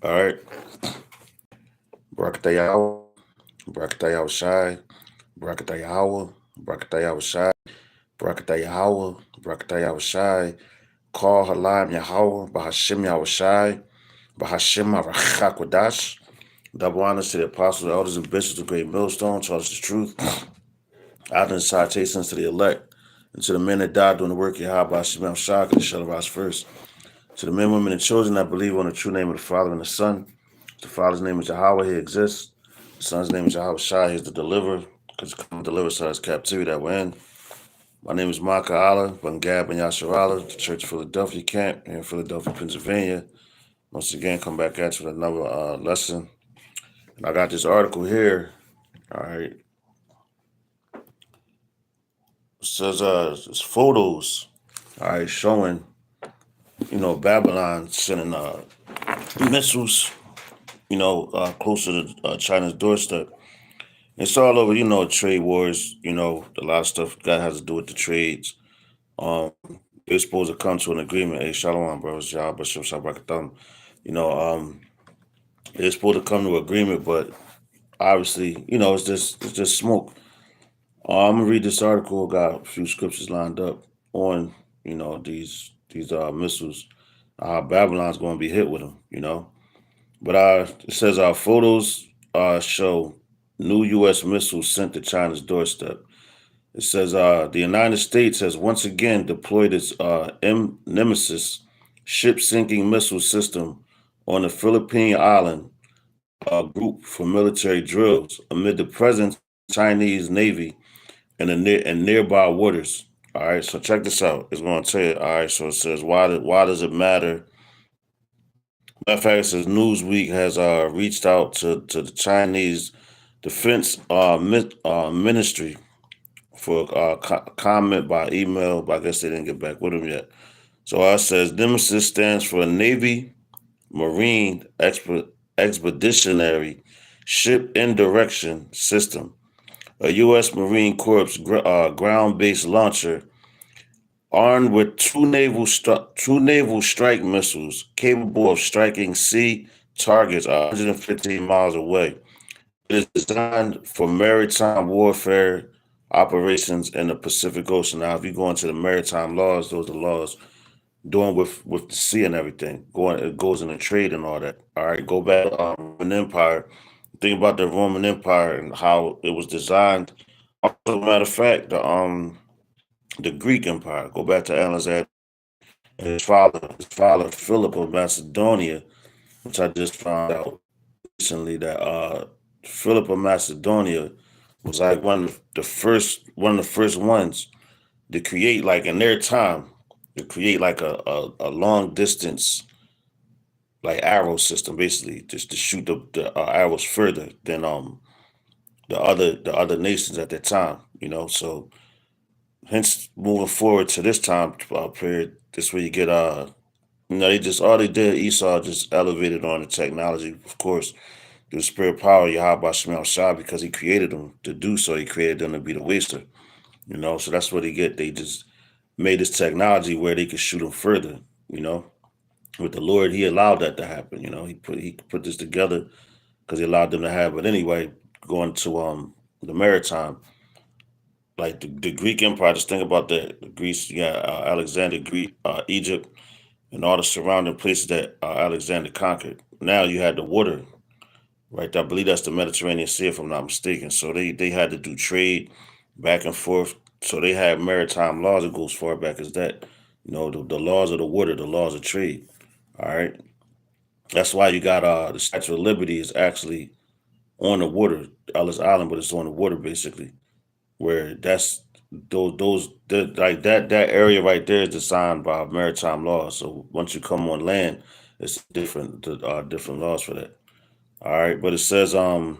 All right. Brakatayawa, Brakatayawa Shai, Brakatayawa, Brakatayawa Shai, Brakatayawa, Brakatayawa Shai, Call Halam Yahweh, Bahashim Yahweh Shai, Bahashim Arachakwadash. Double honors to the apostles, elders, and bishops of Great Millstone, charge the truth. Out in citations to the elect, and to the men that died doing the work of Yahweh, Shemel Shai, and shall arise first. To the men, women, and children that believe on the true name of the Father and the Son. The Father's name is Yahweh, he exists. The Son's name is Yahweh Shai, he's the deliverer, because he come to deliver us out of this captivity that we're in. My name is Maka Allah, Bungab and Yasharala, the Church of Philadelphia camp here in Philadelphia, Pennsylvania. Once again, come back at you with another lesson. And I got this article here. All right. It says it's photos, all right, showing, Babylon sending missiles, closer to China's doorstep. It's all over, trade wars, a lot of stuff that has to do with the trades. They're supposed to come to an agreement. Hey, Shalom, bro. It's Yah, Bashar, Shabakatam. You know, um, they're supposed to come to an agreement, but obviously, it's just smoke. I'm gonna read this article. Got a few scriptures lined up on, these missiles. Babylon's going to be hit with them. But it says our photos show new U.S. missiles sent to China's doorstep. It says the United States has once again deployed its Nemesis ship-sinking missile system on the Philippine island group for military drills amid the presence of the Chinese Navy in nearby waters. All right, so check this out. It's going to tell you. All right, so it says why does it matter? Matter of fact, it says Newsweek has reached out to the Chinese Defense Ministry for comment by email, but I guess they didn't get back with them yet. So it says Nemesis stands for Navy Marine Expeditionary Ship Indirection System, a U.S. Marine Corps ground-based launcher armed with two naval strike missiles capable of striking sea targets 115 miles away. It is designed for maritime warfare operations in the Pacific Ocean. Now, if you go into the maritime laws, those are laws doing with the sea and everything. It goes into trade and all that. All right, go back to Roman Empire. Think about the Roman Empire and how it was designed. Also, matter of fact, the Greek Empire. Go back to Alexander and his father Philip of Macedonia, which I just found out recently that Philip of Macedonia was like one of the first ones to create, like in their time, to create like a long distance like arrow system, basically just to shoot the arrows further than the other nations at that time. So hence moving forward to this time period, this where you get they just all they did, Esau just elevated on the technology, of course, through the spirit power, Yahweh Shemel Shah, because he created them to do so. He created them to be the waster. So that's what they get. They just made this technology where they could shoot them further. You know, with the Lord, He allowed that to happen. He put this together because He allowed them to have it. Anyway, going to the maritime, like the Greek Empire. Just think about that. Greece, yeah, Alexander, Greek, Egypt, and all the surrounding places that Alexander conquered. Now you had the water, right? I believe that's the Mediterranean Sea, if I'm not mistaken. So they had to do trade back and forth. So they had maritime laws that go as far back as that. The laws of the water, the laws of trade. All right. That's why you got the Statue of Liberty is actually on the water, Ellis Island, but it's on the water basically. Where that's like that area right there is designed by maritime laws. So once you come on land, it's different laws for that. All right, but it says where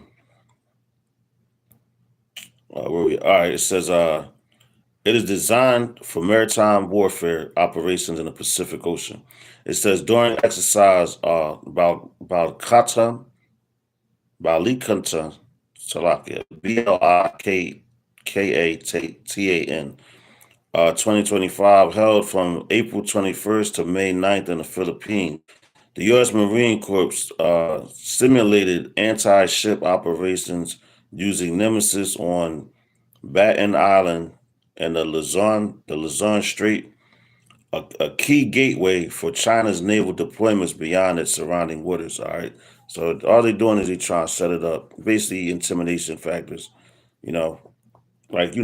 we all right, it says it is designed for maritime warfare operations in the Pacific Ocean. It says during exercise Balikanta Salakia, Blikatan, 2025, held from April 21st to May 9th in the Philippines. The U.S. Marine Corps simulated anti-ship operations using Nemesis on Baton Island and the Luzon Strait, a key gateway for China's naval deployments beyond its surrounding waters. All right, so all they're doing is they trying to set it up, basically intimidation factors. You know, like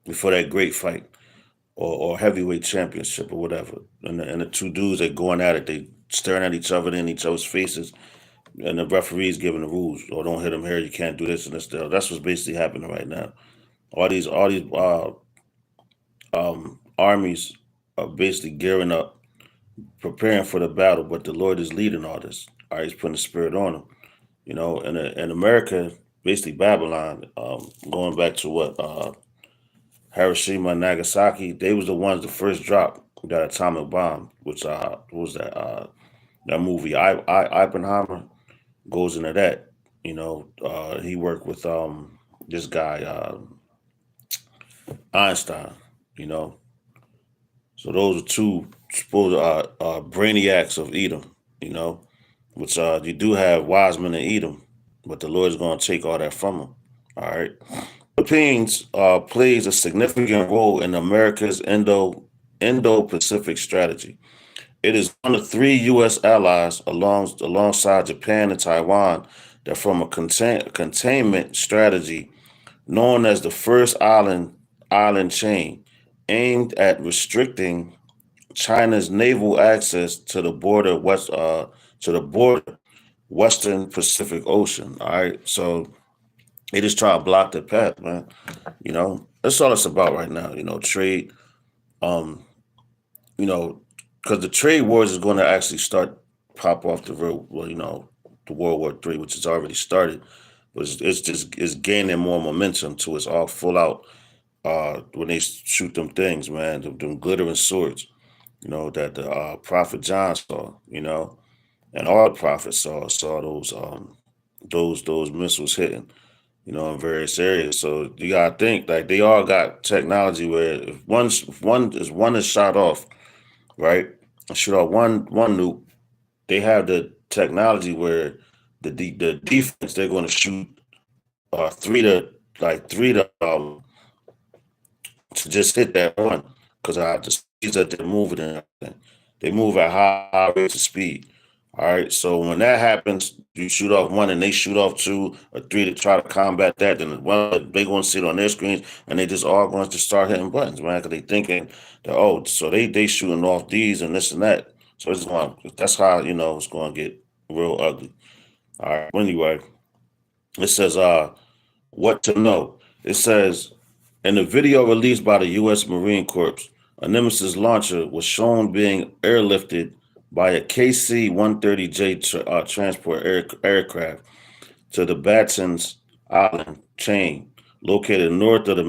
before that great fight or heavyweight championship or whatever, and the two dudes they going at it, they staring at each other in each other's faces, and the referees giving the rules, or don't hit him here, you can't do this and this. That's what's basically happening right now. All these armies are basically gearing up, preparing for the battle, but the Lord is leading all this. All right, He's putting the Spirit on them. In America, basically Babylon, going back to what Hiroshima and Nagasaki, they was the ones that first dropped that atomic bomb, which what was that movie Oppenheimer goes into that. He worked with this guy Einstein. You know, so those are two supposed brainiacs of Edom. You know, which you do have wise men in Edom, but the Lord is going to take all that from them. All right. Philippines plays a significant role in America's Indo-Pacific strategy. It is one of three U.S. allies alongside Japan and Taiwan that form a containment strategy known as the First Island Chain, aimed at restricting China's naval access to the border Western Pacific Ocean. All right, so they just try to block the path, man. That's all it's about right now. Trade. Um, because the trade wars is going to actually start pop off the real, well, the World War III, which has already started, but it's gaining more momentum to it's all full out. When they shoot them things, man, them glittering swords, that the prophet John saw, and all the prophets saw those missiles hitting, in various areas. So you gotta think like they all got technology where if one is shot off, right, and shoot off one nuke, they have the technology where the defense they're going to shoot three to just hit that one because the speeds that they're moving and everything. They move at high rates of speed. All right, so when that happens, you shoot off one and they shoot off two or three to try to combat that. Then one they going to sit on their screens and they just all going to start hitting buttons, man, because they thinking that so they shooting off these and this and that. So that's how it's going to get real ugly. All right. Anyway, it says what to know. It says in a video released by the U.S. Marine Corps, a Nemesis launcher was shown being airlifted by a KC-130J transport aircraft to the Baton's Island chain, located north of the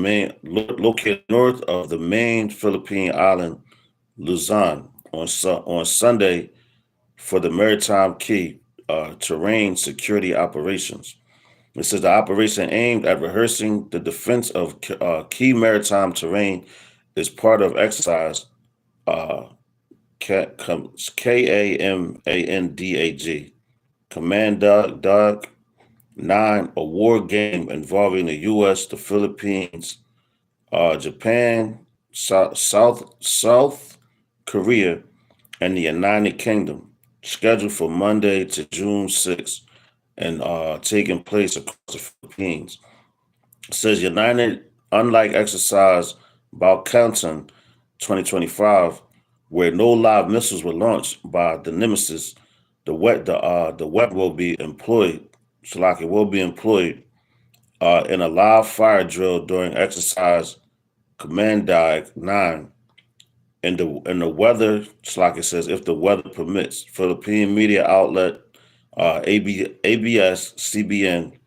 main Philippine island Luzon on Sunday for the Maritime Key terrain security operations. It says the operation aimed at rehearsing the defense of key maritime terrain is part of exercise uh, KAMANDAG, Command Dog 9, a war game involving the U.S., the Philippines, Japan, South Korea, and the United Kingdom, scheduled for Monday to June 6th and taking place across the Philippines. It says United, unlike exercise Balkanton 2025, where no live missiles were launched by the Nemesis, the weapon will be employed. Salaki will be employed in a live fire drill during exercise Command Dive 9 in the weather, like it says, if the weather permits. Philippine media outlet ABS CBN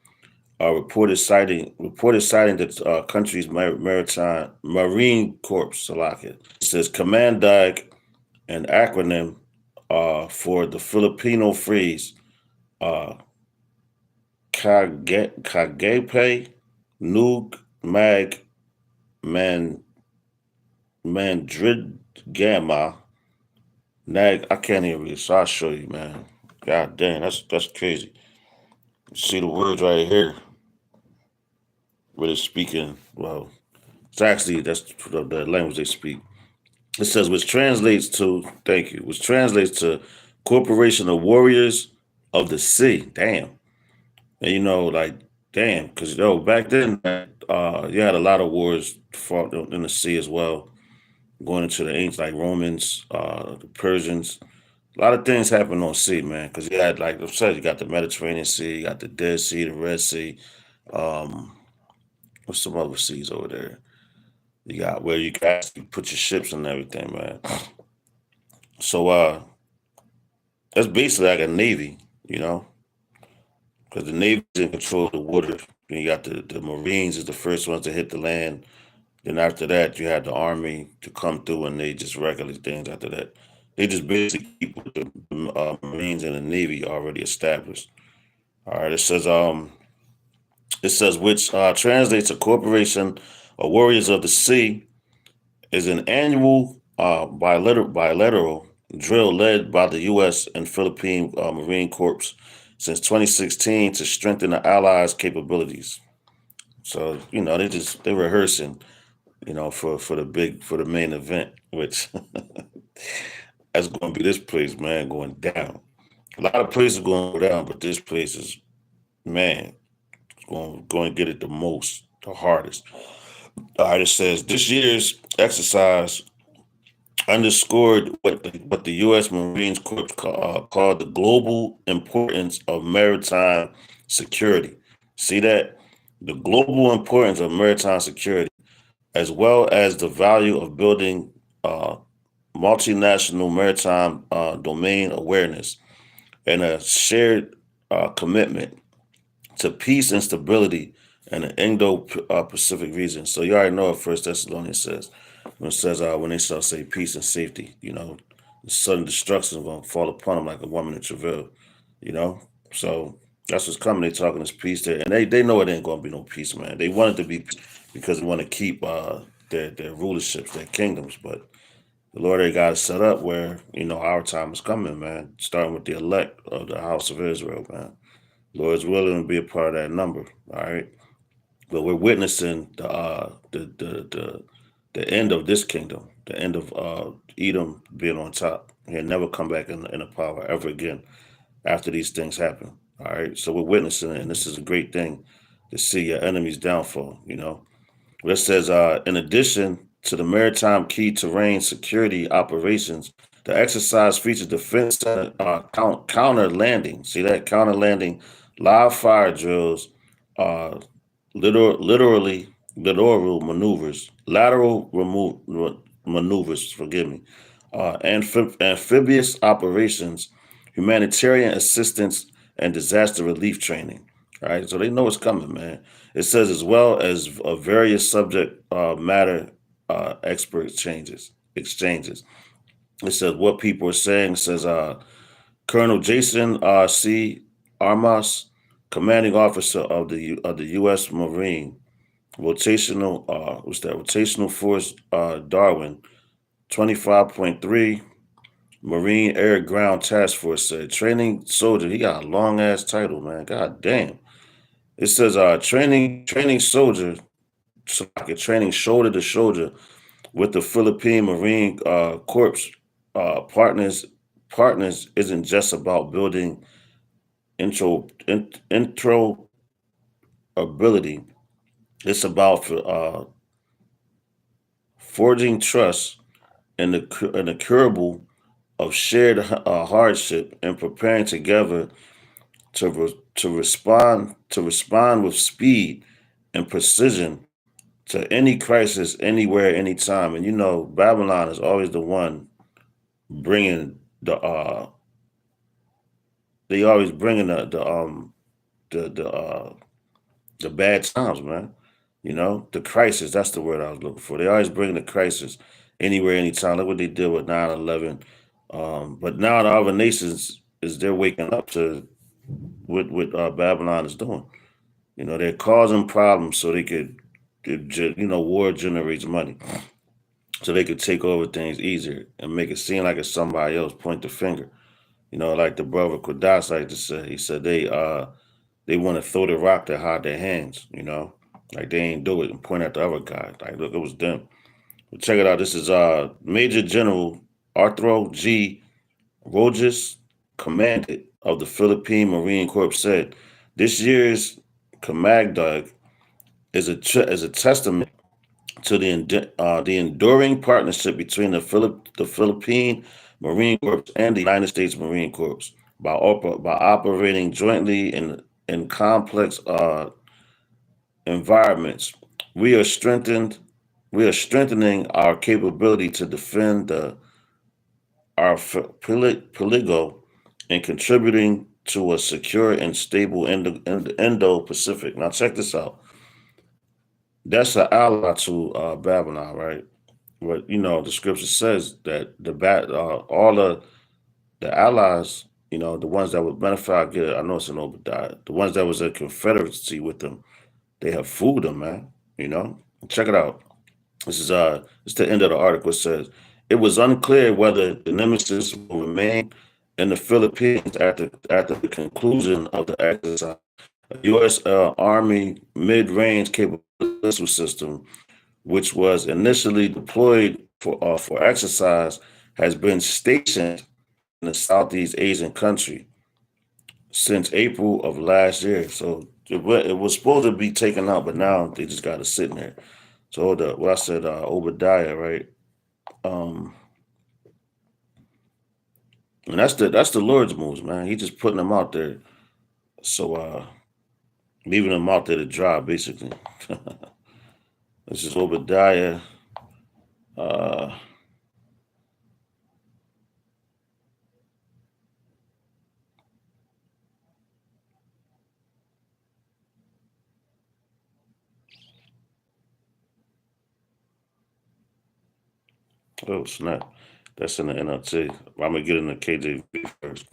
reported citing the country's maritime marine corps. Salaka. It says Command Dag, an acronym for the Filipino phrase Kagape Nug Mag Man Mandrid Gamma Nag, I can't even read, so I'll show you, man. God damn, that's crazy. See the words right here, where they're speaking. Well, it's actually that's the language they speak. It says, which translates to, thank you, which translates to Corporation of Warriors of the Sea. Damn. And like, damn, because back then, you had a lot of wars fought in the sea as well, going into the ancient, like Romans, the Persians. A lot of things happened on sea, man, because you had, like I said, you got the Mediterranean Sea, you got the Dead Sea, the Red Sea. Um, what's some other seas over there? You got where you can actually put your ships and everything, man. So, that's basically like a navy, you know, because the navy's in control of the water. Then you got the Marines is the first ones to hit the land. Then after that, you had the Army to come through, and they just regulate things after that. They just basically keep the Marines and the Navy already established. All right, it says which translates to Corporation of Warriors of the Sea is an annual bilateral drill led by the U.S. and Philippine Marine Corps since 2016 to strengthen the Allies' capabilities. So they're rehearsing, for the main event, which that's going to be this place, man, going down. A lot of places going to go down, but this place is, man, going to get it the most, the hardest. All right, it says this year's exercise underscored what the U.S. Marines Corps called the global importance of maritime security. See that? The global importance of maritime security, as well as the value of building uh, multinational maritime domain awareness and a shared commitment to peace and stability in the Indo-Pacific region. So you already know what First Thessalonians says when it says when they shall say peace and safety. The sudden destruction is going to fall upon them like a woman in travail. You know, so that's what's coming. They talking this peace there, and they know it ain't going to be no peace, man. They want it to be because they want to keep their rulerships, their kingdoms, but the Lord they got it set up where our time is coming, man. Starting with the elect of the house of Israel, man. Lord's willing to be a part of that number. All right, but we're witnessing the end of this kingdom, the end of Edom being on top. He'll never come back in the power ever again after these things happen. All right, so we're witnessing it, and this is a great thing to see your enemy's downfall. Where it says, in addition to the maritime key terrain security operations, the exercise features defense counter landing. See that counter landing, live fire drills, uh, literally lateral maneuvers. Forgive me, amphibious operations, humanitarian assistance, and disaster relief training. All right, so they know it's coming, man. It says as well as various subject matter expert exchanges. It says what people are saying. It says Colonel Jason C. Armas, commanding officer of the U.S. Marine rotational force Darwin 25.3 Marine Air Ground Task Force said training soldier. He got a long ass title, man. God damn. It says training soldier, so like a training shoulder to shoulder with the Philippine Marine Corps partners isn't just about building intro ability. It's about forging trust and the curable of shared hardship and preparing together to respond with speed and precision to any crisis, anywhere, anytime. And Babylon is always the one bringing they always bringing the bad times, man. The crisis. That's the word I was looking for. They always bring the crisis anywhere, anytime. Look what they did with 9/11. But now the other nations is they're waking up to what Babylon is doing. They're causing problems so they could, war generates money. so they could take over things easier and make it seem like it's somebody else. Point the finger. Like the brother Qudas like to say. He said they want to throw the rock to hide their hands. Like they ain't do it and point at the other guy. Like look, it was them. But check it out. This is Major General Arthur G. Rojas, commandant of the Philippine Marine Corps, said this year's Camagdug is a testament to the enduring partnership between the Philippine Marine Corps and the United States Marine Corps by operating jointly in complex environments. We are strengthened. We are strengthening our capability to defend our Peligo and contributing to a secure and stable Indo-Pacific. Now check this out. That's an ally to Babylon, right? But the scripture says that all the allies, the ones that would matter of fact, I know it's an Obadiah, the ones that was in confederacy with them, they have fooled them, man. Check it out. This is it's the end of the article. It says it was unclear whether the nemesis will remain in the Philippines after the conclusion of the exercise. A U.S. Army mid-range capable missile system, which was initially deployed for exercise, has been stationed in the Southeast Asian country since April of last year. So it was supposed to be taken out, but now they just got it sitting there. So hold up. What I said, Obadiah, right? Um, and that's the Lord's moves, man. He just putting them out there. So leaving them out there to dry, basically. This is Obadiah. Uh, oh snap! That's in the NLT. I'm gonna get in the KJV first.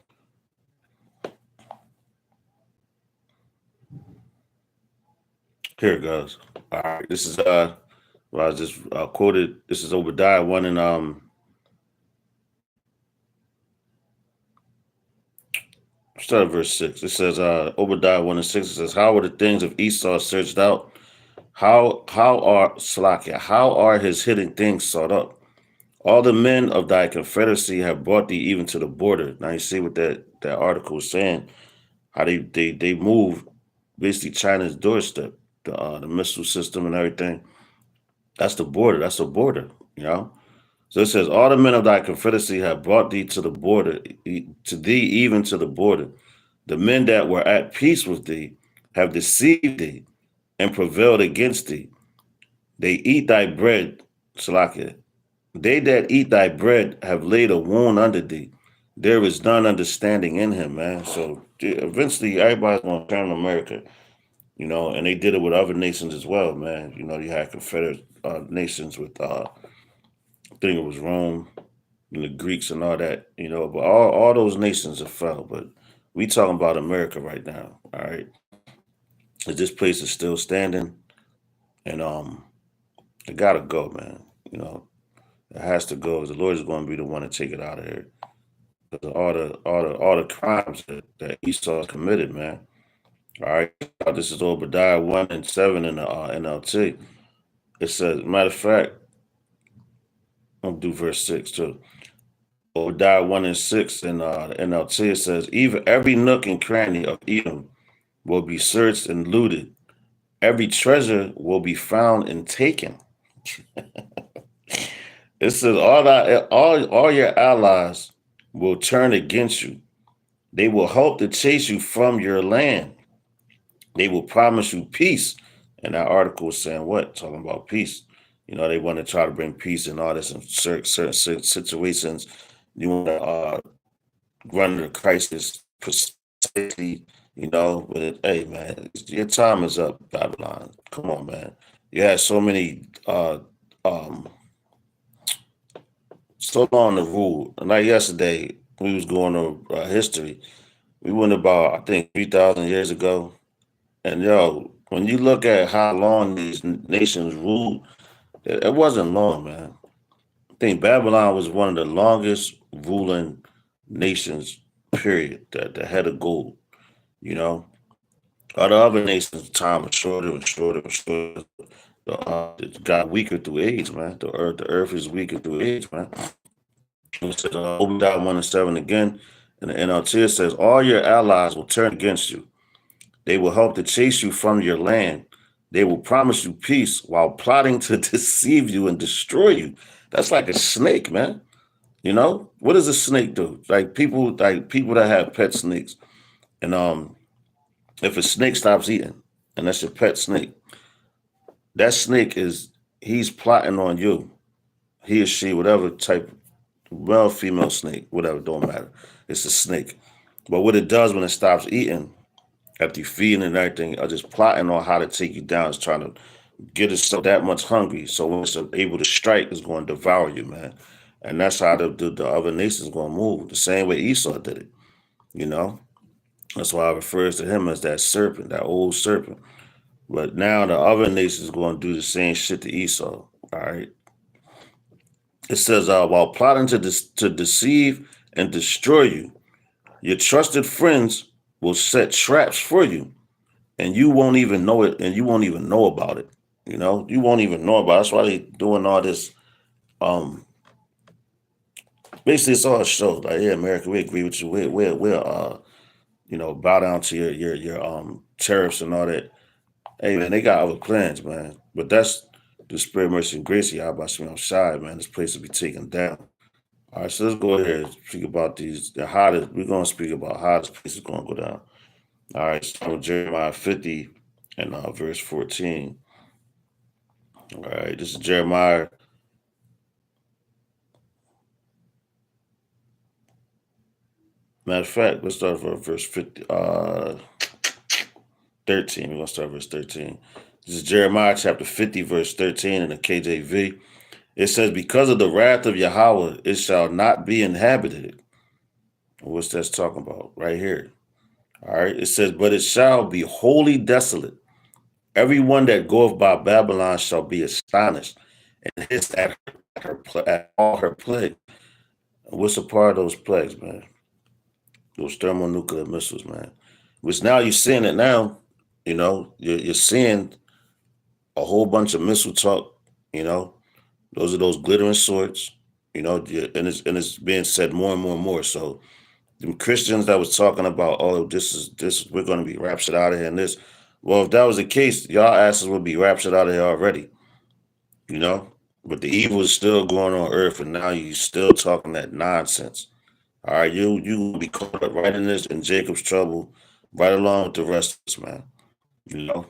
Here it goes. All right. This is well, I just quoted. This is Obadiah one in start at verse 6. It says Obadiah 1 and 6. It says, how are the things of Esau searched out? How are Slakia? How are his hidden things sought up? All the men of thy confederacy have brought thee even to the border. Now you see what that article is saying. How they move basically China's doorstep, the missile system and everything. That's the border. That's the border. You know. So it says, all the men of thy confederacy have brought thee to the border, to thee even to the border. The men that were at peace with thee have deceived thee and prevailed against thee. They eat thy bread, Salakia. They that eat thy bread have laid a wound under thee. There is none understanding in him, man. So eventually everybody's gonna turn to America, and they did it with other nations as well, man. You had Confederate nations with I think it was Rome and the Greeks and all that, but all those nations have fell. But we talking about America right now, all right? This place is still standing, and it gotta go, man. It has to go. The Lord is going to be the one to take it out of here. All the crimes that Esau committed, man. All right, this is Obadiah 1 and 7 in the NLT. It says, matter of fact, I'll do verse 6 too. Obadiah 1 and 6 in the NLT. It says, even every nook and cranny of Edom will be searched and looted. Every treasure will be found and taken. It says all your allies will turn against you. They will hope to chase you from your land. They will promise you peace. And that article is saying what? Talking about peace. They want to try to bring peace and all this in certain situations. You want to run the crisis precisely, but hey, man, your time is up, Babylon. Come on, man. You had um, so long to rule. Like yesterday, we was going over history. We went about, I think, 3,000 years ago. And yo, when you look at how long these nations ruled, it wasn't long, man. think Babylon was one of the longest ruling nations, period, that had a gold, you know. All the other nations, time was shorter and shorter and shorter. It got weaker through age, man. The earth is weaker through age, man. It says, Obadiah 1 and 7 again. And the NLT says, all your allies will turn against you. They will help to chase you from your land. They will promise you peace while plotting to deceive you and destroy you. That's like a snake, man. You know what does a snake do? Like people that have pet snakes, and if a snake stops eating, and that's your pet snake, that snake is he's plotting on you. He or she, whatever type, male, female snake, whatever, don't matter. It's a snake. But what it does when it stops eating, after you feeding and everything, are just plotting on how to take you down. It's trying to get itself that much hungry. So when it's able to strike, it's going to devour you, man. And that's how the other nations going to move. The same way Esau did it, you know. That's why I refers to him as that serpent, that old serpent. But now the other nations going to do the same shit to Esau. All right. It says, while plotting to deceive and destroy you, your trusted friends will set traps for you, and you won't even know it, and you won't even know about it. You know, you won't even know about it. That's why they doing all this. Um, Basically, it's all a show. Like, yeah, America, we agree with you. We're bow down to your tariffs and all that. Hey, man, they got other plans, man. But that's the spirit, mercy, and grace of Yahweh Shem Shai, man. This place will be taken down. All right, so let's go ahead and speak about the hottest. We're going to speak about how this place is going to go down. All right, so Jeremiah 50 and verse 14. All right, this is Jeremiah. Matter of fact, let's start with verse 50, 13. We're going to start verse 13. This is Jeremiah chapter 50, verse 13 in the KJV. It says, because of the wrath of Yahweh, it shall not be inhabited. What's that talking about? Right here. All right. It says, but it shall be wholly desolate. Everyone that goeth by Babylon shall be astonished and hiss at all her plagues. What's a part of those plagues, man? Those thermonuclear missiles, man. Which now you're seeing it now. You're seeing a whole bunch of missile talk. You know, those are those glittering swords. And it's being said more and more and more. So the Christians that was talking about, oh, this we're going to be raptured out of here and this. Well, if that was the case, y'all asses would be raptured out of here already. You know, but the evil is still going on earth, and now you still talking that nonsense. All right, you will be caught up right in this in Jacob's trouble, right along with the rest of us, man. You know,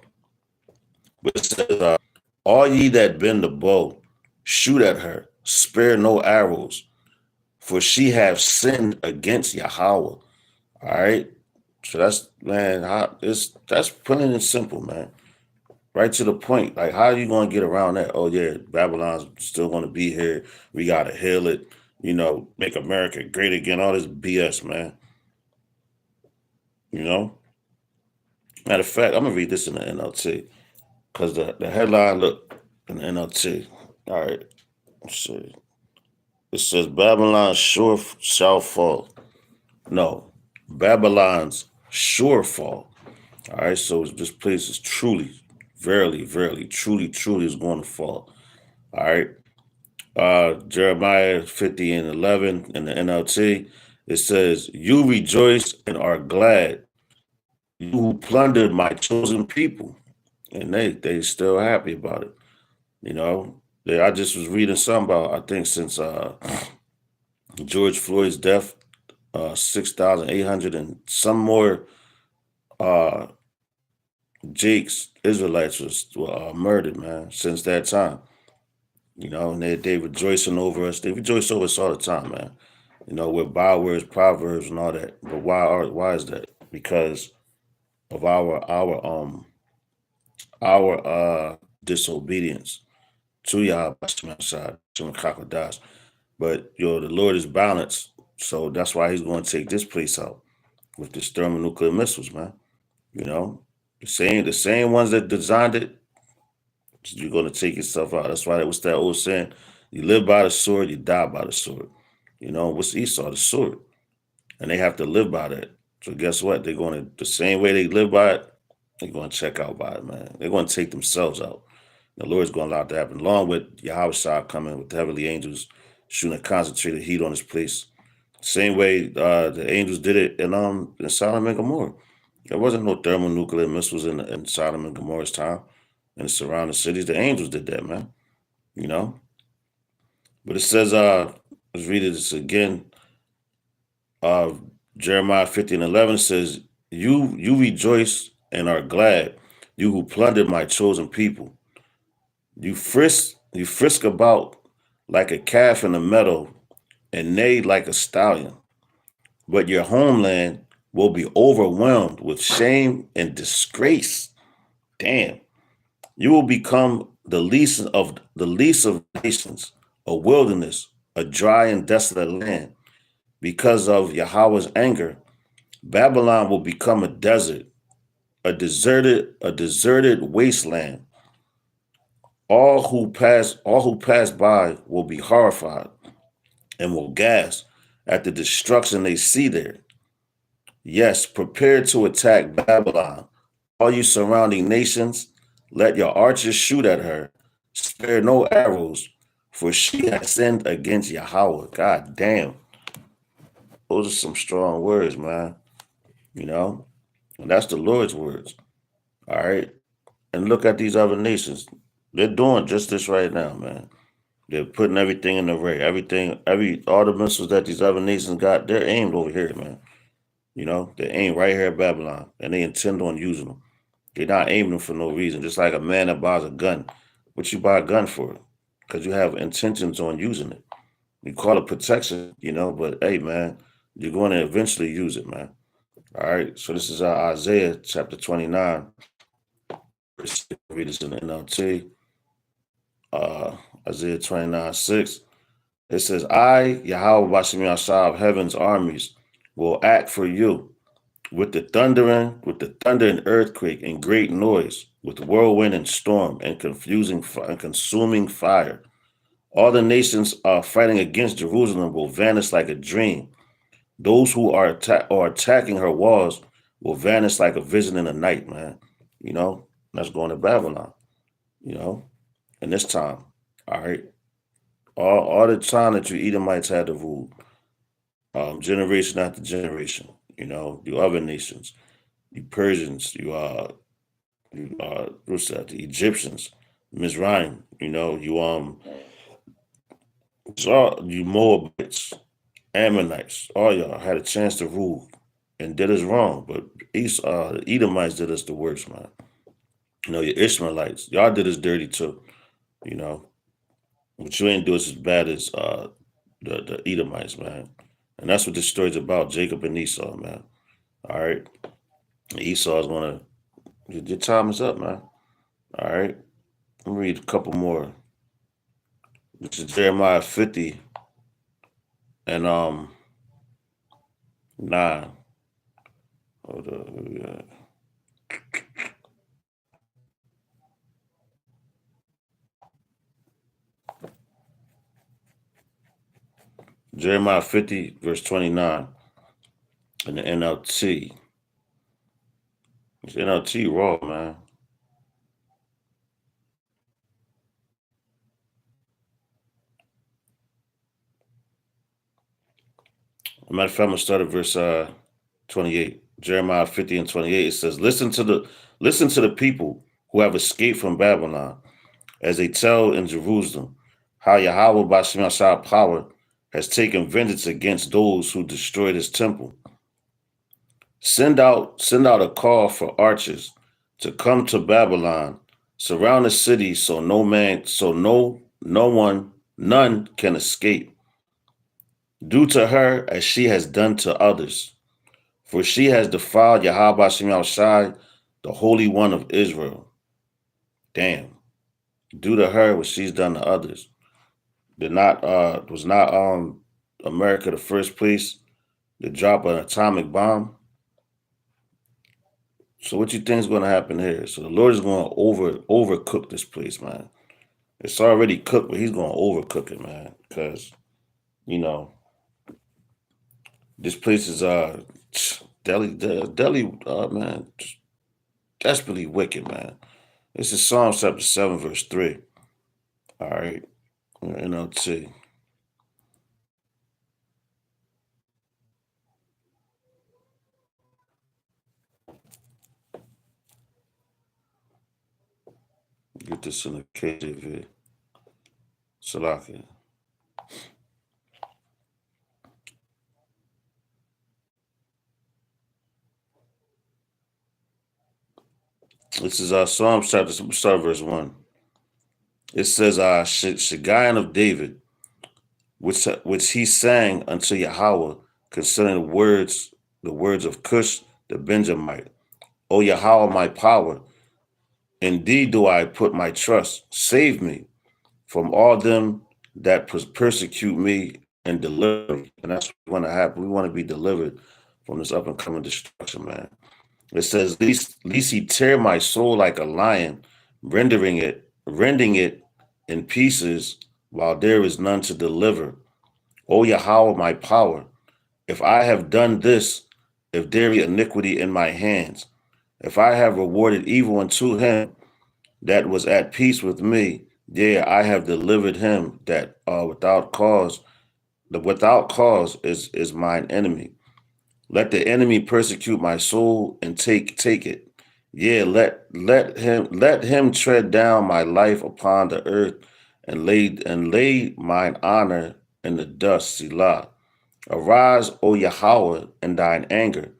but it says, all ye that bend the bow, shoot at her, spare no arrows, for she have sinned against Yahweh. All right, so that's man, that's plain and simple, man. Right to the point. Like, how are you going to get around that? Oh yeah, Babylon's still going to be here. We got to heal it. Make America great again. All this BS, man. You know. Matter of fact, I'm gonna read this in the NLT because the headline look in the NLT. All right, let's see. It says Babylon sure shall fall. No, Babylon's sure fall. All right, so this place is truly, verily, verily, truly, truly is going to fall. All right. Jeremiah 50 and 11 in the NLT, it says, you rejoice and are glad, you who plundered my chosen people. And they still happy about it. I just was reading something about, I think since George Floyd's death, 6,800 and some more uh, Jake's Israelites was murdered, man, since that time. And they rejoicing over us. They rejoice over us all the time, man. With bywords, proverbs, and all that. But why is that? Because of our disobedience to Yahweh side, But the Lord is balanced, so that's why He's going to take this place out with this thermonuclear missiles, man. The same ones that designed it, you're going to take yourself out. That's why it was that old saying, You live by the sword, you die by the sword. What's Esau? The sword. And they have to live by that. So guess what? They're going to, the same way they live by it, they're going to check out by it, man. They're going to take themselves out. The Lord's going to allow it to happen, along with Yahweh coming with the heavenly angels shooting a concentrated heat on his place. Same way the angels did it in Sodom and Gomorrah. There wasn't no thermonuclear missiles in Sodom and Gomorrah's time and the surrounding cities. The angels did that, man. You know? But it says, let's read this again. Uh, Jeremiah 50:11 says, You rejoice and are glad, you who plundered my chosen people. You frisk about like a calf in the meadow and neigh like a stallion. But your homeland will be overwhelmed with shame and disgrace. Damn. You will become the least of nations, a wilderness, a dry and desolate land. Because of Yahweh's anger, Babylon will become a desert, a deserted wasteland. All who pass by will be horrified and will gasp at the destruction they see there. Yes, prepare to attack Babylon. All you surrounding nations, let your archers shoot at her. Spare no arrows, for she has sinned against Yahweh. God damn. Those are some strong words, man. You know? And that's the Lord's words. All right. And look at these other nations. They're doing just this right now, man. They're putting everything in the array. All the missiles that these other nations got, they're aimed over here, man. They aim right here at Babylon, and they intend on using them. They're not aiming them for no reason. Just like a man that buys a gun. What you buy a gun for? Because you have intentions on using it. You call it protection, but hey, man, you're going to eventually use it, man. All right. So this is Isaiah chapter 29. Read this in the NLT. Isaiah 29:6. It says, I, Yahweh Bashem Yashah of heaven's armies, will act for you with the thunder and earthquake and great noise, with whirlwind and storm and confusing and consuming fire. All the nations are fighting against Jerusalem will vanish like a dream. Those who are attacking her walls will vanish like a vision in the night, man. That's going to Babylon, you know, in this time. All right. All the time that you Edomites had to rule, generation after generation, you other nations, you Persians, what's that, the Egyptians, Mizraim, you Moabites, Ammonites, all y'all had a chance to rule and did us wrong, but the Edomites did us the worst, man. Your Ishmaelites, y'all did us dirty too, you know, but you ain't do us as bad as the Edomites, man. And that's what this story's about, Jacob and Esau, man. All right. Esau's gonna your time is up, man. All right. Let me read a couple more. This is Jeremiah 50 and 9. Hold up. Jeremiah 50, verse 29 in the NLT. It's NLT raw, man. Matter of fact, I'm gonna start at verse 28. Jeremiah 50 and 28. It says, Listen to the people who have escaped from Babylon, as they tell in Jerusalem, how Yahweh by Shemashah power has taken vengeance against those who destroyed his temple. Send out a call for archers to come to Babylon, surround the city so none can escape. Do to her as she has done to others, for she has defiled Yahweh Shem Shai, the Holy One of Israel. Damn. Do to her what she's done to others. Was not America the first place to drop an atomic bomb? So what you think is going to happen here? So the Lord is going to overcook this place, man. It's already cooked, but he's gonna overcook it, man. Because you know this place is Delhi, man, desperately wicked, man. This is Psalm chapter 7 verse 3. All right, NLT. Get this in the KJV. Salaki. This is Psalm chapter start verse 1. It says, Shiggaion of David, which he sang unto Yahweh concerning the words of Cush the Benjamite. O Yahweh, my power, in thee do I put my trust. Save me from all them that persecute me and deliver me. And that's what we want to happen. We want to be delivered from this up and coming destruction, man. It says, least he tear my soul like a lion, rending it in pieces, while there is none to deliver. O Yahweh, my power, if I have done this, if there be iniquity in my hands, if I have rewarded evil unto him that was at peace with me, yea, I have delivered him that without cause, the without cause is mine enemy. Let the enemy persecute my soul and take it. Yeah, let him tread down my life upon the earth and lay mine honor in the dust. Selah. Arise, O Yahweh, in thine anger.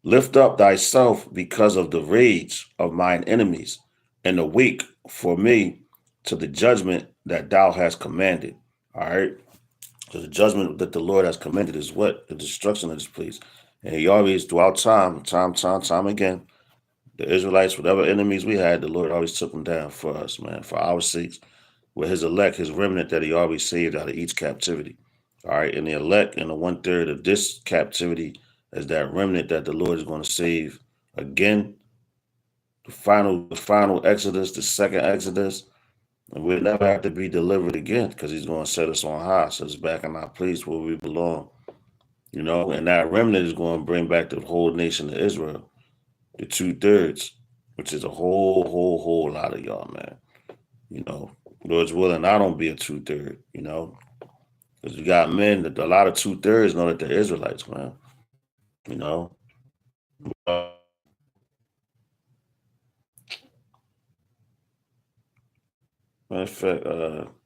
Lift up thyself because of the rage of mine enemies, and awake for me to the judgment that thou hast commanded. All right. So the judgment that the Lord has commanded is what? The destruction of this place. And he always, throughout time again, the Israelites, whatever enemies we had, the Lord always took them down for us, man, for our sakes, with his elect, his remnant that he always saved out of each captivity. All right. And the elect and the 1/3 of this captivity is that remnant that the Lord is going to save again. The final Exodus, the second Exodus, and we'll never have to be delivered again because he's going to set us on high, set us back in our place where we belong. And that remnant is going to bring back the whole nation of Israel, the 2/3, which is a whole lot of y'all, man. You know, Lord's willing, I don't be a 2/3, because you got men that a lot of 2/3 know that they're Israelites, man. You know, uh, matter of fact,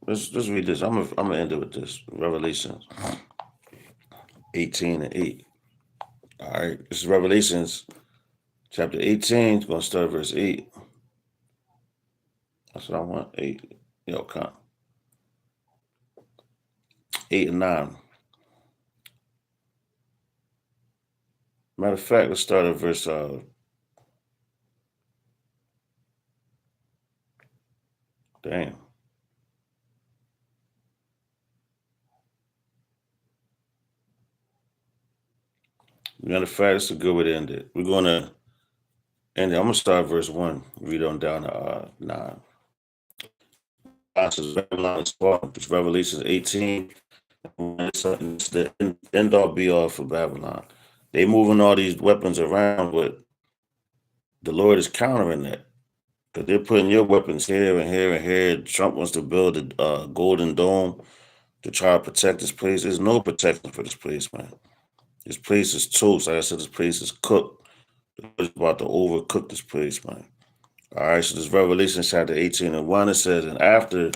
let's read this. I'm gonna end it with this. Revelations 18:8. All right, this is Revelations chapter 18. It's gonna start at verse 8. That's what I want. 8. Come 8 and 9. Matter of fact, let's start at verse. Damn. Matter of fact, it's a good way to end it. We're gonna end it. I'm gonna start at verse 1. Read on down to 9. Says Babylon is fallen. It's Revelation 18. It's the end all be all for Babylon. They moving all these weapons around, but the Lord is countering that. Because they're putting your weapons here and here and here. Trump wants to build a golden dome to try to protect this place. There's no protection for this place, man. This place is toast. Like I said, this place is cooked. It's about to overcook this place, man. All right, so this Revelation chapter 18:1, it says, and after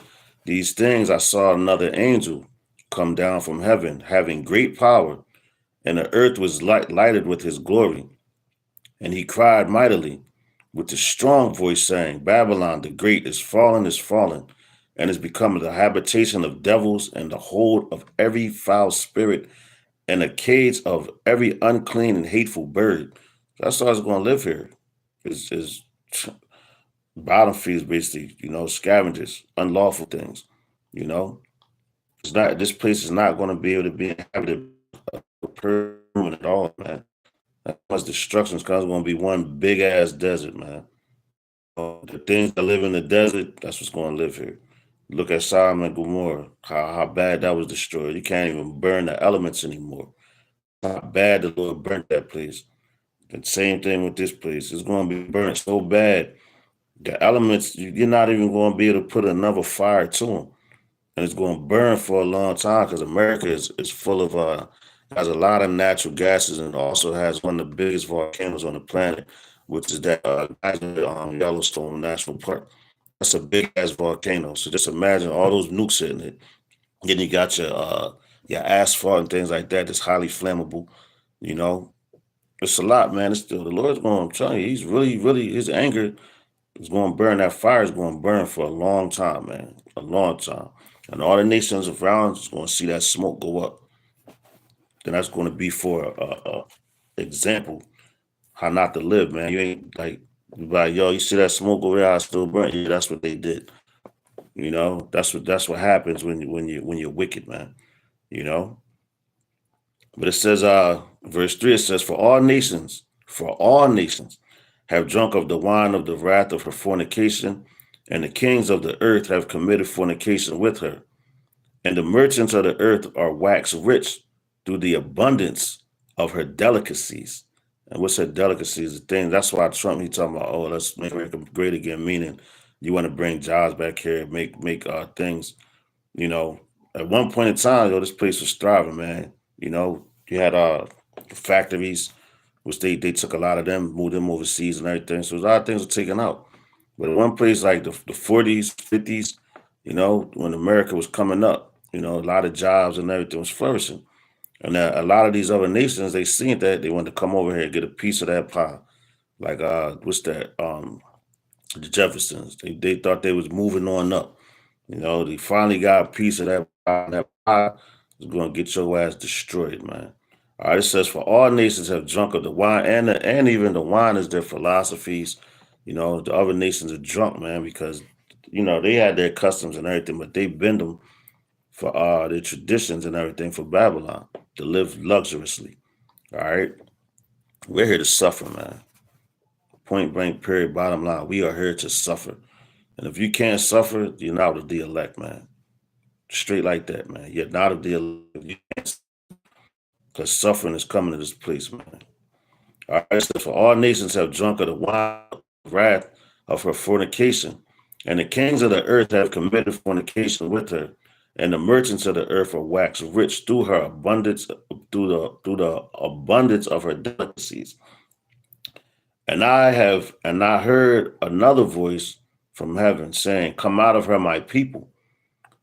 these things I saw another angel come down from heaven, having great power, and the earth was lighted with his glory. And he cried mightily with a strong voice, saying, Babylon the great is fallen, and is become the habitation of devils and the hold of every foul spirit and a cage of every unclean and hateful bird. That's how it's going to live here. Is bottom feeds basically, scavengers, unlawful things. You know, it's not. This place is not going to be able to be inhabited permanent at all, man. That much destruction is going to be one big ass desert, man. The things that live in the desert, that's what's going to live here. Look at Sodom and Gomorrah, how bad that was destroyed. You can't even burn the elements anymore. How bad the Lord burnt that place. And same thing with this place. It's going to be burnt so bad. The elements, you're not even going to be able to put another fire to them. And it's going to burn for a long time because America is full of, has a lot of natural gases and also has one of the biggest volcanoes on the planet, which is that Yellowstone National Park. That's a big ass volcano. So just imagine all those nukes hitting it. Then you got your asphalt and things like that that's highly flammable. You know, it's a lot, man. It's still the Lord's going. I'm telling you, He's really His anger is going to burn. That fire is going to burn for a long time, man. A long time, and all the nations around is going to see that smoke go up. Then that's going to be for a example how not to live, man. You ain't like yo, you see that smoke over there, I still burn. Yeah, that's what they did. That's what happens when you're wicked, man. You know, but it says, verse 3, it says, for all nations have drunk of the wine of the wrath of her fornication, and the kings of the earth have committed fornication with her. And the merchants of the earth are waxed rich through the abundance of her delicacies. And what's her delicacies? The thing. That's why Trump, he talking about, oh, let's make America great again, meaning you want to bring jobs back here, make things, you know, at one point in time, yo, this place was thriving, man. You had factories, which they took a lot of them, moved them overseas and everything. So a lot of things were taken out. But in one place like the 40s, 50s, when America was coming up, a lot of jobs and everything was flourishing. And a lot of these other nations, they seen that they wanted to come over here and get a piece of that pie. Like what's that? The Jeffersons. They thought they was moving on up. They finally got a piece of that pie. That pie is going to get your ass destroyed, man. All right, it says, for all nations have drunk of the wine, and even the wine is their philosophies. The other nations are drunk, man, because, they had their customs and everything, but they bend them for their traditions and everything for Babylon to live luxuriously. All right, we're here to suffer, man. Point blank, period, bottom line. We are here to suffer. And if you can't suffer, you're not of the elect, man. Straight like that, man. You're not of the elect. Because suffering is coming to this place, man. All right, so for all nations have drunk of the wine of wrath of her fornication, and the kings of the earth have committed fornication with her, and the merchants of the earth are waxed rich through her abundance, through the abundance of her delicacies. And I heard another voice from heaven saying, "Come out of her, my people,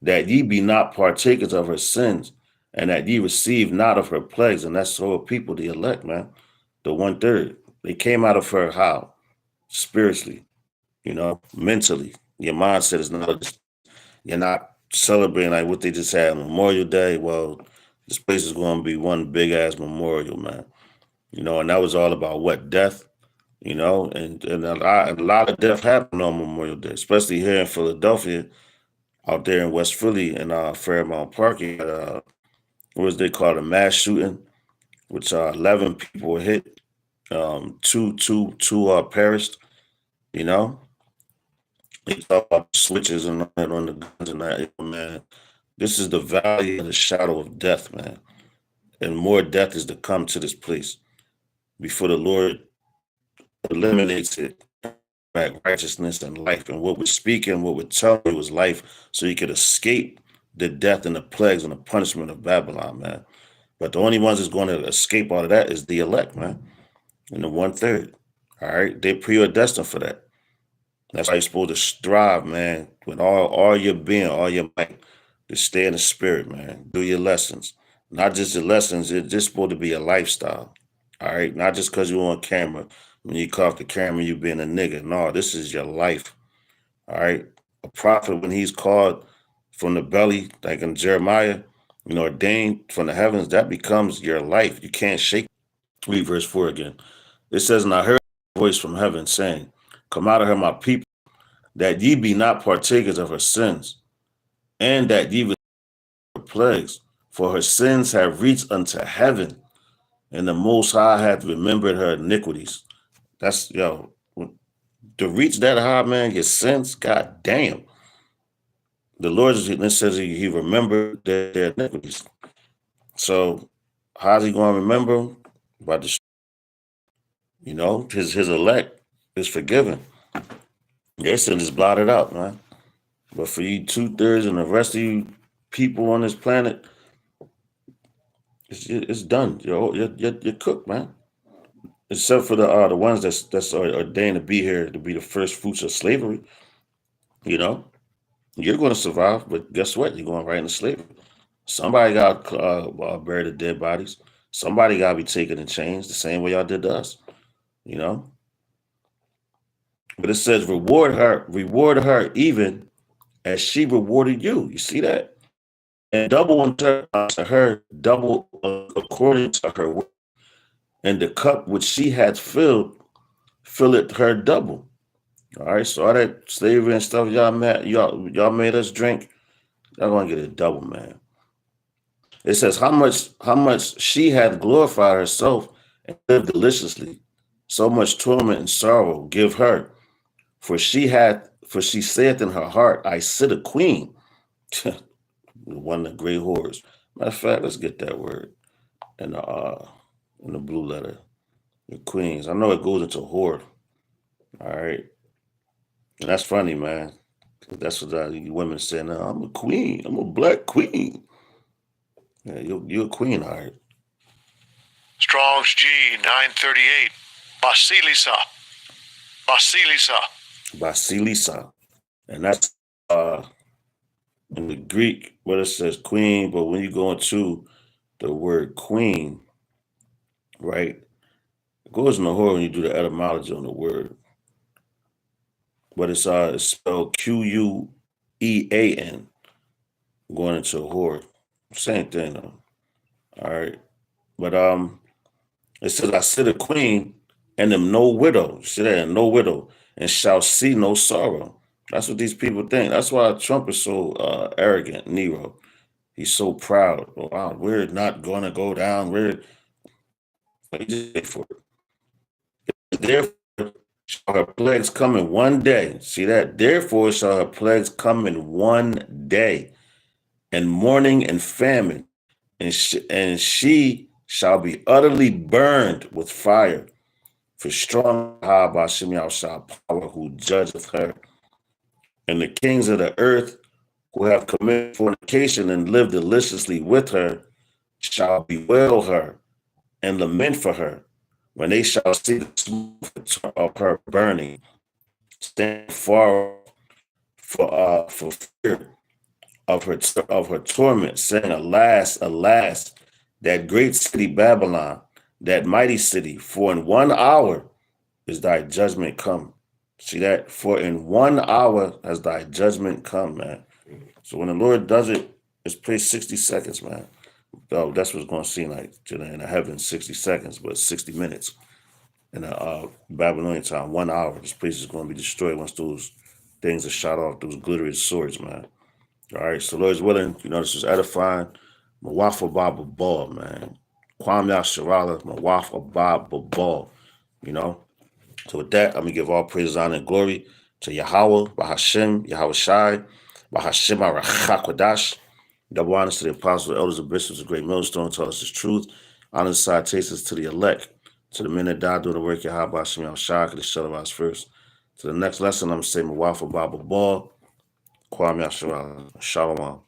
that ye be not partakers of her sins, and that ye receive not of her plagues." And that's all people, the elect, man. The 1/3. They came out of her how? Spiritually, mentally. Your mindset is not, you're not celebrating like what they just had on Memorial Day. Well, this place is going to be one big ass memorial, man. And that was all about what? Death, and a lot of death happened on Memorial Day, especially here in Philadelphia, out there in West Philly and Fairmount Park. You had, what was they called, a mass shooting, which 11 people were hit, two perished. You know, they talk about switches and all that on the guns and that. Man, this is the valley of the shadow of death, man, and more death is to come to this place before the Lord eliminates it back righteousness and life. And what we're speaking, what we're telling you is life, so you could escape the death and the plagues and the punishment of Babylon, man. But the only ones that's going to escape all of that is the elect, man, and the 1/3. All right, they're predestined for that. That's why you're supposed to strive, man, with all your being, all your might, to stay in the spirit, man. Do your lessons, not just your lessons. It's just supposed to be a lifestyle. All right, not just because you're on camera. When you come off the camera, you being a nigga. No, this is your life. All right, a prophet when he's called from the belly, like in Jeremiah, ordained from the heavens, that becomes your life. You can't shake. Read verse 4 again. It says, "And I heard a voice from heaven saying, Come out of her, my people, that ye be not partakers of her sins, and that ye receive her plagues, for her sins have reached unto heaven, and the Most High hath remembered her iniquities." That's, to reach that high, man, your sins, god damn. The Lord it says he remembered their iniquities. So how's he going to remember them? By the his elect is forgiven. Their sin is blotted out, man. But for you 2/3 and the rest of you people on this planet, it's done. You're cooked, man. Except for the ones that's ordained to be here to be the first fruits of slavery. You know, you're going to survive, but guess what? You're going right into slavery. Somebody got bury the dead bodies. Somebody got to be taken in chains the same way y'all did to us. You know, but it says reward her even as she rewarded you. You see that? And double unto her, double according to her work. And the cup which she had filled, fill it her double. All right, so all that slavery and stuff y'all made us drink, y'all gonna get it double, man. It says how much she had glorified herself and lived deliciously. So much torment and sorrow give her, for she saith in her heart, I sit a queen. One of the great whores. Matter of fact, let's get that word in the blue letter. The queens. I know it goes into whore. All right. And that's funny, man. That's what women say now. I'm a queen. I'm a black queen. Yeah, you're a queen, all right. Strong's G 938. Basilisa. Basilisa. Basilisa. And that's in the Greek where it says queen, but when you go into the word queen, right, it goes in the whore when you do the etymology on the word. But it's spelled Quean, going into a whore. Same thing though. All right. But it says I sit a queen and am no widow. See that? And no widow, and shall see no sorrow. That's what these people think. That's why Trump is so arrogant, Nero. He's so proud. Oh, wow, we're not gonna go down. He just wait for it. Therefore shall her plagues come in one day. See that? Therefore shall her plagues come in one day, and mourning and famine, and she shall be utterly burned with fire. For strong Hashem Yahshua power who judgeth her. And the kings of the earth who have committed fornication and lived deliciously with her shall bewail her and lament for her when they shall see the smoke of her burning. Stand far for fear of her torment, saying, Alas, alas, that great city Babylon, that mighty city, for in 1 hour is thy judgment come. See that? For in 1 hour has thy judgment come, man. So when the Lord does it, it's placed 60 seconds, man. Oh, that's what it's going to seem like in the heavens, 60 seconds, but 60 minutes. In the Babylonian time, 1 hour, this place is going to be destroyed once those things are shot off, those glittering swords, man. All right, so Lord's willing, this is edifying. Mawafa Baba Ball, man. Kwam Yasharala, Mawafa Baba Ball, So with that, I'm going to give all praise, honor, and glory to Yahweh, Bahashem, Yahweh Shai, Bahashem Arachakwadash. Double honors to the apostles, elders, and bishops, a great millstone, tell us the truth. Honor the citations to the elect, to the men that died doing the work of Yahweh, Bahashem Yahweh Shai, to the shut of us first. To the next lesson, I'm going to say Mawafa Baba Ball, Kwam Yasharala, Shalom.